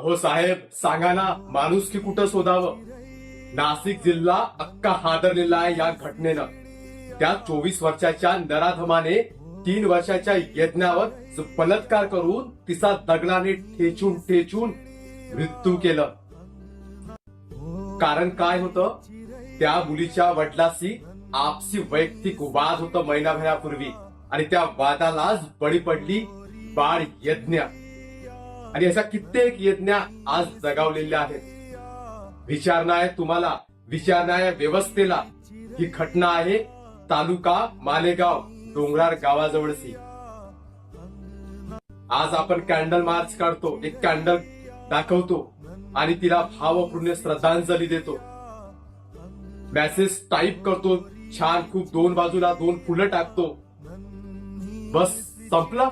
अहो साहेब, सांगा ना, माणूस की कुठं शोधावं? नाशिक जिल्हा अख्खा हादरलेला आहे या घटनेनं. त्या 24 वर्षाच्या नराधमाने 3 वर्षाच्या यज्ञावर बलात्कार करून तिचा दगडाने ठेचून ठेचून मृत्यू केलं. कारण काय होतं? त्या मुलीच्या वडिलांशी आपसी वैयक्तिक वाद होतं महिनाभरापूर्वी, आणि त्या वादालाच बळी पडली बाळ यज्ञ. आणि अशा कित्येक यज्ञ आज जगावलेल्या आहेत. विचारणा आहे तुम्हाला, विचारणा आहे व्यवस्थेला. ही घटना आहे तालुका मालेगाव डोंगराळ गावाजवळची. आज आपण कॅन्डल मार्च काढतो, एक कॅन्डल दाखवतो आणि तिला भावपूर्ण श्रद्धांजली देतो. मेसेज टाईप करतो छान, खूप 2 बाजूला 2 फुलं टाकतो. बस संपला.